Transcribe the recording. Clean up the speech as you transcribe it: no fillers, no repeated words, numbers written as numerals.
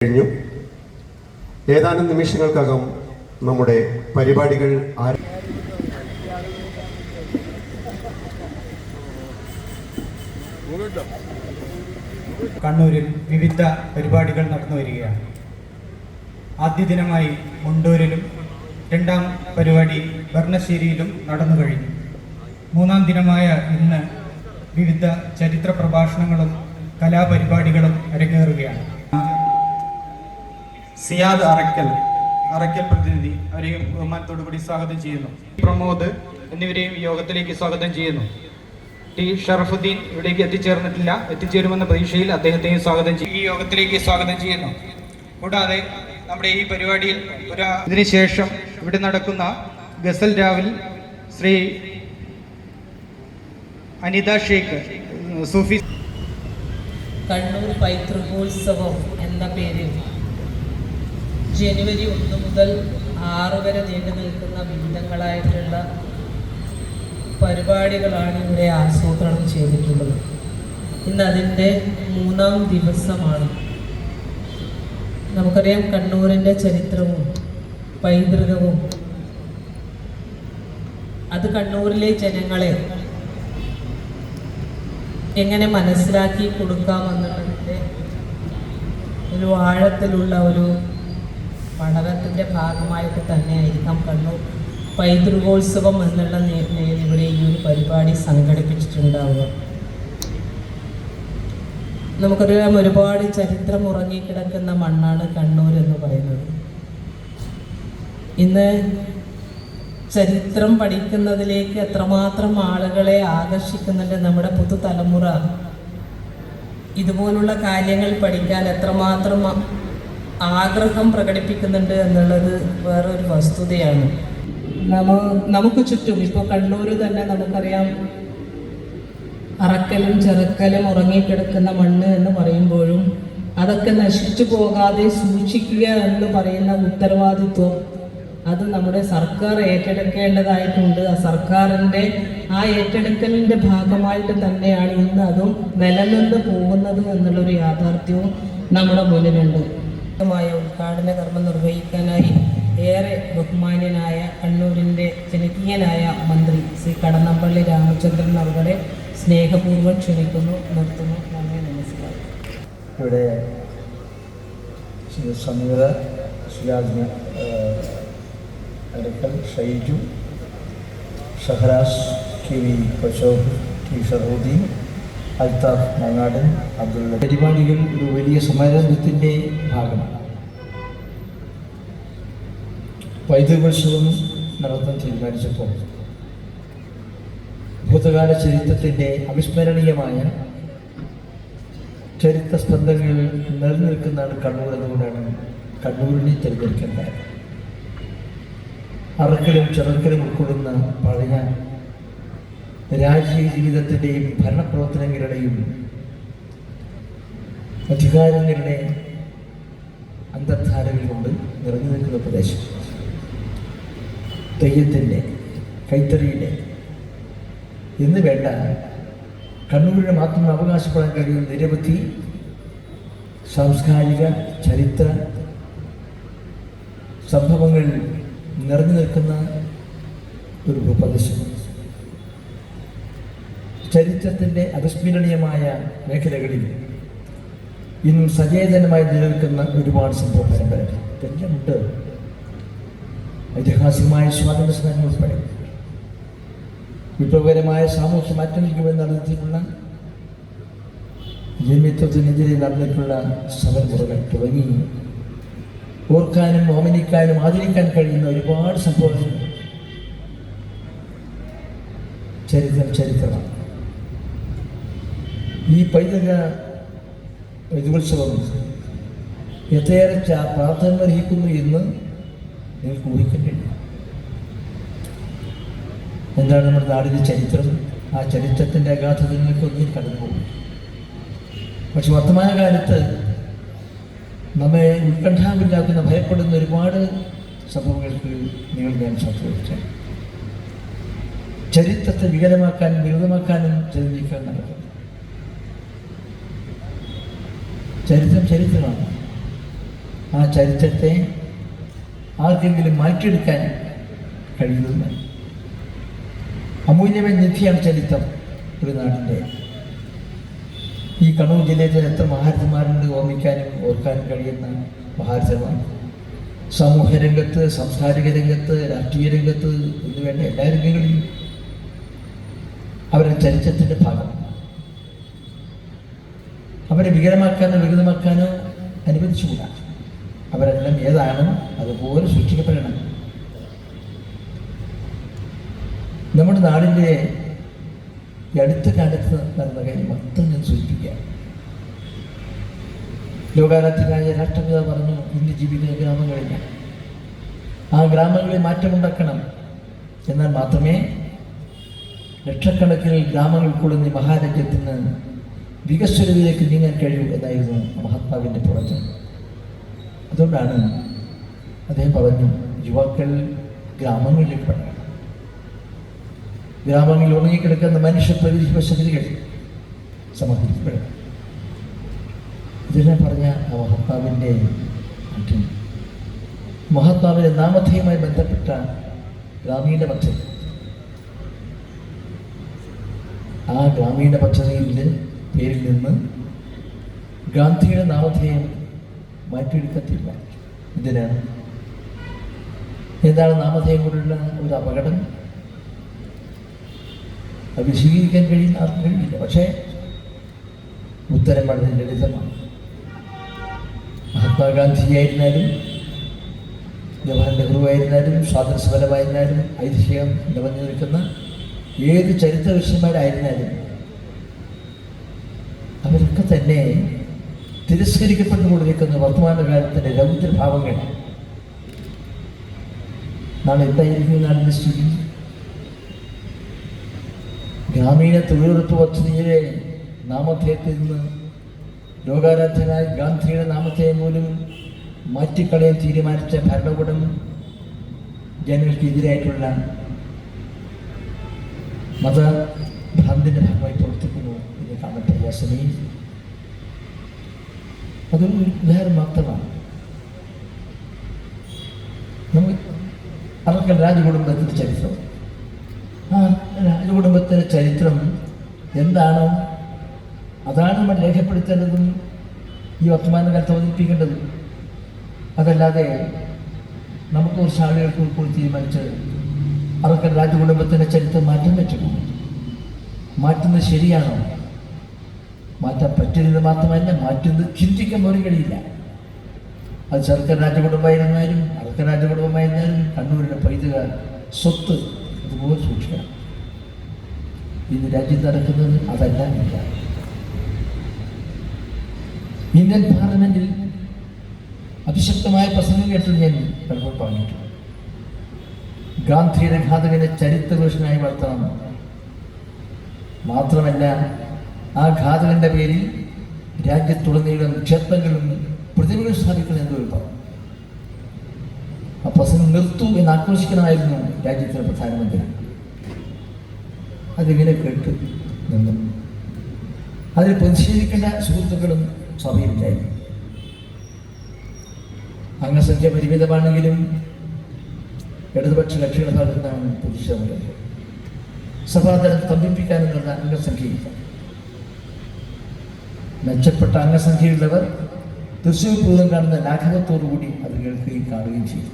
കഴിഞ്ഞു. ഏതാനും നിമിഷങ്ങൾക്കകം നമ്മുടെ പരിപാടികൾ കണ്ണൂരിൽ വിവിധ പരിപാടികൾ നടന്നു വരികയാണ്. ആദ്യ ദിനമായി മുണ്ടൂരിലും രണ്ടാം പരിപാടി ഭരണശ്ശേരിയിലും നടന്നു കഴിഞ്ഞു. മൂന്നാം ദിനമായ ഇന്ന് വിവിധ ചരിത്ര പ്രഭാഷണങ്ങളും കലാപരിപാടികളും അരങ്ങേറുകയാണ്. സിയാദ് അറക്കൽ പ്രതിനിധി അവരെയും ബഹുമാനത്തോടു കൂടി സ്വാഗതം ചെയ്യുന്നു. പ്രമോദ് എന്നിവരെയും യോഗത്തിലേക്ക് സ്വാഗതം ചെയ്യുന്നു. ടി ഷറഫുദ്ദീൻ ഇവിടേക്ക് എത്തിച്ചേരുമെന്ന പ്രതീക്ഷയിൽ അദ്ദേഹത്തെയും ഈ യോഗത്തിലേക്ക് സ്വാഗതം ചെയ്യുന്നു. കൂടാതെ നമ്മുടെ ഈ പരിപാടിയിൽ ഇതിനുശേഷം ഇവിടെ നടക്കുന്ന ഗസൽ രാവിൽ ശ്രീ അനിത ഷേഖ് സൂഫി കണ്ണൂർ പൈതൃകോത്സവം എന്ന പേരിൽ ജനുവരി 1 മുതൽ 6 വരെ നീണ്ടു നിൽക്കുന്ന വിവിധങ്ങളായിട്ടുള്ള പരിപാടികളാണ് ഇവിടെ ആസൂത്രണം ചെയ്തിട്ടുള്ളത്. ഇന്ന് അതിൻ്റെ 3-ാം ദിവസമാണ്. നമുക്കറിയാം കണ്ണൂരിൻ്റെ ചരിത്രവും പൈതൃകവും അത് കണ്ണൂരിലെ ജനങ്ങളെ എങ്ങനെ മനസ്സിലാക്കി കൊടുക്കാമെന്നുള്ളതിൻ്റെ ഒരു ആഴത്തിലുള്ള ഒരു പഠനത്തിൻ്റെ ഭാഗമായിട്ട് തന്നെയായിരിക്കാം കണ്ണൂർ പൈതൃകോത്സവം എന്നുള്ള ഇവിടെ ഈ ഒരു പരിപാടി സംഘടിപ്പിച്ചിട്ടുണ്ടാവുക. നമുക്കറിയാം, ഒരുപാട് ചരിത്രം ഉറങ്ങിക്കിടക്കുന്ന മണ്ണാണ് കണ്ണൂർ എന്ന് പറയുന്നത്. ഇന്ന് ചരിത്രം പഠിക്കുന്നതിലേക്ക് എത്രമാത്രം ആളുകളെ ആകർഷിക്കുന്നുണ്ട് നമ്മുടെ പുതുതലമുറ. ഇതുപോലുള്ള കാര്യങ്ങൾ പഠിക്കാൻ എത്രമാത്രം ആഗ്രഹം പ്രകടിപ്പിക്കുന്നുണ്ട് എന്നുള്ളത് വേറൊരു വസ്തുതയാണ്. നമുക്ക് ചുറ്റും ഇപ്പോൾ കണ്ണൂർ തന്നെ നമുക്കറിയാം, അറക്കലും ചെറുക്കലും ഉറങ്ങിക്കിടക്കുന്ന മണ്ണ് എന്ന് പറയുമ്പോഴും അതൊക്കെ നശിച്ചു പോകാതെ സൂക്ഷിക്കുക എന്ന് പറയുന്ന ഉത്തരവാദിത്വം അത് നമ്മുടെ സർക്കാർ ഏറ്റെടുക്കേണ്ടതായിട്ടുണ്ട്. ആ സർക്കാരിൻ്റെ ആ ഏറ്റെടുക്കലിൻ്റെ ഭാഗമായിട്ട് തന്നെയാണ് ഇന്ന് അതും നിലനിന്ന് പോകുന്നത് എന്നുള്ളൊരു യാഥാർത്ഥ്യവും നമ്മുടെ മുന്നിലുണ്ട്. ഉദ്ഘാടന കർമ്മം നിർവഹിക്കാനായി ഏറെ ബഹുമാന്യനായ കണ്ണൂരിൻ്റെ ജനകീയനായ മന്ത്രി ശ്രീ കടന്നപ്പള്ളി രാമചന്ദ്രൻ അവരുടെ സ്നേഹപൂർവ്വം ക്ഷണിക്കുന്നു. നിർത്തുന്നു. നന്ദി, നമസ്കാരം. ഇവിടെ Sameera, Suraj Arakkal, Shaiju, Shahraz, K V Prashobh, T Sharuddeen, Althaf Mangadan, Abdulla പരിപാടികൾ ഒരു വലിയ സമാരംഭത്തിൻ്റെ ഭാഗമാണ്. പൈതൃകോത്സവം നടത്താൻ തീരുമാനിച്ചപ്പോൾ ഭൂതകാല ചരിത്രത്തിൻ്റെ അവിസ്മരണീയമായ ചരിത്ര സ്പന്ദങ്ങൾ നിലനിൽക്കുന്നതാണ് കണ്ണൂർ എന്നുകൊണ്ടാണ് കണ്ണൂരിനെ തിരഞ്ഞെടുക്കാൻ കാരണം. അറക്കലും ചെറുക്കലും ഉൾക്കൊള്ളുന്ന പഴയ രാജകീയ ജീവിതത്തിൻ്റെയും ഭരണപ്രവർത്തനങ്ങളുടെയും അധികാരങ്ങളുടെ അന്തർധാരകൾ കൊണ്ട് നിറഞ്ഞു നിൽക്കുന്ന പ്രദേശം. തെയ്യത്തിൻ്റെ, കൈത്തറിയുടെ എന്ന് വേണ്ട കണ്ണൂരിന് മാത്രം അവകാശപ്പെടാൻ കഴിയുന്ന നിരവധി സാംസ്കാരിക ചരിത്ര സംഭവങ്ങൾ നിറഞ്ഞു നിൽക്കുന്ന ഒരു ഭൂപ്രദേശം. ചരിത്രത്തിൻ്റെ അവിസ്മരണീയമായ മേഖലകളിൽ ഇന്നും സചേതനമായി നിലനിൽക്കുന്ന ഒരുപാട് സംഭവ പരമ്പരകൾ ഇതെല്ലാമുണ്ട്. ഐതിഹാസികമായ സ്വാതന്ത്ര്യ സമരം ഉൾപ്പെടെ വിപ്ലവകരമായ സാമൂഹ്യ മാറ്റങ്ങൾക്ക് വേണ്ടി നടത്തിയിട്ടുള്ള ജന്മിത്വത്തിനെതിരെ നടന്നിട്ടുള്ള സമരമുറകൾ തുടങ്ങി ഓർക്കാനും ഓമനിക്കാനും ആദരിക്കാൻ കഴിയുന്ന ഒരുപാട് സംഭവങ്ങൾ ചരിത്രമാണ്. ഈ പൈതൃകോത്സവം എത്രയേറെ പ്രാധാന്യം അർഹിക്കുന്നു എന്ന് നിങ്ങൾക്ക് ഊഹിക്കാൻ കഴിയും. എന്താണ് നമ്മുടെ നാടിൻ്റെ ചരിത്രം? ആ ചരിത്രത്തിൻ്റെ അഗാധത നിങ്ങൾക്കൊന്നും കടന്നു പോകും. പക്ഷെ വർത്തമാനകാലത്ത് നമ്മെ ഉത്കണ്ഠാകുലാക്കുന്ന ഭയപ്പെടുന്ന ഒരുപാട് സംഭവങ്ങൾക്ക് ഞാൻ സംഭവിക്കാം. ചരിത്രത്തെ വികലമാക്കാനും വിരുദ്ധമാക്കാനും ചില നടക്കുന്നു. ചരിത്രമാണ്. ആ ചരിത്രത്തെ ആർക്കെങ്കിലും മാറ്റിയെടുക്കാൻ കഴിയുന്നത് അമൂല്യമായ നിധിയാണ് ചരിത്രം ഒരു നാടിൻ്റെ. ഈ കണ്ണൂർ ജില്ലയിൽ എത്ര മഹാരഥന്മാരുണ്ട് ഓർമ്മിക്കാനും ഓർക്കാനും കഴിയുന്ന മഹാരഥന്മാർ. സാമൂഹ്യ രംഗത്ത്, സാംസ്കാരിക രംഗത്ത്, രാഷ്ട്രീയ രംഗത്ത് എന്ന് വേണ്ട എല്ലാ രംഗങ്ങളിലും അവരുടെ ചരിത്രത്തിൻ്റെ ഭാഗം. അവരെ വികലമാക്കാനോ വികൃതമാക്കാനോ അനുവദിച്ചുകൂടാ. അവരെല്ലാം ഏതാണോ അതുപോലെ സൂക്ഷിക്കപ്പെടണം. നമ്മുടെ നാടിൻ്റെ ഈ അടുത്ത കാലത്ത് നടന്ന കാര്യം മാത്രം ഞാൻ സൂചിപ്പിക്കുക. ലോകാരാധ്യനായ രാഷ്ട്രപിതാവ് പറഞ്ഞു, ഇന്ന് ജീവിക്കുന്ന ഗ്രാമങ്ങളില്ല, ആ ഗ്രാമങ്ങളിൽ മാറ്റമുണ്ടാക്കണം. എന്നാൽ മാത്രമേ ലക്ഷക്കണക്കിന് ഗ്രാമങ്ങൾ ഉൾക്കൊള്ളുന്ന മഹാരാജ്യത്തിന് വികസ്വരതയിലേക്ക് നീങ്ങാൻ കഴിയൂ എന്നായിരുന്നു മഹാത്മാവിൻ്റെ പ്രവചനം. അതുകൊണ്ടാണ് അദ്ദേഹം പറഞ്ഞു, യുവാക്കൾ ഗ്രാമങ്ങളിലേക്ക് പഠനം, ഗ്രാമങ്ങളിൽ ഉറങ്ങിക്കിടക്കുന്ന മനുഷ്യ പ്രകൃതി പദ്ധതികൾ സമാഹരിക്കപ്പെടണം. ഇതെല്ലാം പറഞ്ഞ ആ മഹാത്മാവിൻ്റെ മഹാത്മാവിൻ്റെ നാമധേയവുമായി ബന്ധപ്പെട്ട ഗ്രാമീണ പദ്ധതി, ആ ഗ്രാമീണ പദ്ധതിയുടെ പേരിൽ നിന്ന് ഗാന്ധിയുടെ നാമധേയം മാറ്റിയെടുക്കാൻ തീരുമാനിച്ചു. ഇതിനാണ് എന്താണ് നാമധേയം കൊണ്ടുള്ള ഒരു അപകടം? അത് വിശദീകരിക്കാൻ കഴിയുന്ന ആർക്കും കഴിയില്ല. പക്ഷേ ഉത്തരം വളരെ ലളിതമാണ്. മഹാത്മാഗാന്ധിയായിരുന്നാലും ജവഹർലാൽ നെഹ്റു ആയിരുന്നാലും സ്വാതന്ത്ര്യ സമരമായിരുന്നാലും ഐതിഹ്യം നിറഞ്ഞു നിൽക്കുന്ന ഏത് ചരിത്ര വിഷയമാരായിരുന്നാലും അവരൊക്കെ തന്നെ തിരസ്കരിക്കപ്പെട്ടുകൊണ്ടിരിക്കുന്ന വർത്തമാനകാലത്തിൻ്റെ രൗദ്രഭാവങ്ങൾ. നാളെ എന്തായിരിക്കും നാടിൻ്റെ സ്ഥിതി? ഗ്രാമീണ തൊഴിലുറപ്പ് പദ്ധതിയിലെ നാമധേയത്തിൽ നിന്ന് ലോകാരാധ്യനായ ഗാന്ധിയുടെ നാമധേയം പോലും മാറ്റിക്കളയാൻ തീരുമാനിച്ച ഭരണകൂടം ജനങ്ങൾക്കെതിരായിട്ടുള്ള മതഭ്രാന്തിൻ്റെ ഭാഗമായി പ്രവർത്തിക്കുന്നു എന്ന് കാണാൻ പ്രയാസമേ. അതൊരു ഉദാഹരണം മാത്രമാണ്. നമുക്ക് അറക്കൽ രാജകുടുംബത്തിൻ്റെ ചരിത്രം, ആ രാജകുടുംബത്തിൻ്റെ ചരിത്രം എന്താണ്, അതാണ് നമ്മൾ രേഖപ്പെടുത്തേണ്ടതും ഈ വർത്തമാനകാലത്ത് അവതരിപ്പിക്കേണ്ടതും. അതല്ലാതെ നമുക്ക് കുറച്ച് ആളുകൾക്ക് ഇപ്പോൾ തീരുമാനിച്ചത് അറക്കൽ രാജകുടുംബത്തിൻ്റെ ചരിത്രം മാറ്റാൻ പറ്റുമോ? മാറ്റുന്നത് ശരിയാണോ? മാറ്റാൻ പറ്റുന്നത് മാത്രമല്ല, മാറ്റുന്നത് ചിന്തിക്കാൻ പോലും കഴിയില്ല. അത് ചെറുക്കൻ രാജകുടുംബമായിരുന്നാലും അറക്കൽ രാജകുടുംബമായിരുന്നാലും കണ്ണൂരിൻ്റെ പൈതൃക സ്വത്ത് അതുപോലെ സൂക്ഷിക്കണം. ഇന്ന് രാജ്യത്ത് നടക്കുന്നത് അതല്ല. ഇല്ല, ഇന്ത്യൻ പാർലമെന്റിൽ അതിശക്തമായ പ്രസംഗം കേട്ടത് ഞാൻ പലപ്പോൾ പറഞ്ഞിട്ടുണ്ട്. ഗാന്ധിയുടെ ഘാതകനെ ചരിത്രപുരുഷനായി വളർത്തണം. മാത്രമല്ല, ആ ഘാതകന്റെ പേരിൽ രാജ്യത്തുടനീളം ക്ഷേത്രങ്ങളും പ്രതിമകളും സ്ഥാപിക്കണം എന്ന് പറഞ്ഞു. ആ പ്രസംഗം നിർത്തൂ എന്ന് ആക്രോശിക്കണമായിരുന്നു രാജ്യത്തിലെ പ്രധാനമന്ത്രി. അതിങ്ങനെ കേട്ട് നിന്നു. അതിൽ പ്രതിഷേധിക്കേണ്ട സുഹൃത്തുക്കളും സഭയിലുണ്ടായിരുന്നു. അംഗസംഖ്യ പരിമിതമാണെങ്കിലും ഇടതുപക്ഷ കക്ഷികളുടെ ഭാഗത്തു നിന്നാണ് പ്രതിഷേധമുള്ളത്. സഭാതലം സ്തംഭിപ്പിക്കാനെന്നുള്ള അംഗസംഖ്യയില്ല. മെച്ചപ്പെട്ട അംഗസംഖ്യയുള്ളവർ തൃശ്ശൂർ പൂർവ്വം കാണുന്ന ലാഘവത്തോടുകൂടി അത് കേൾക്കുകയും കാണുകയും ചെയ്തു.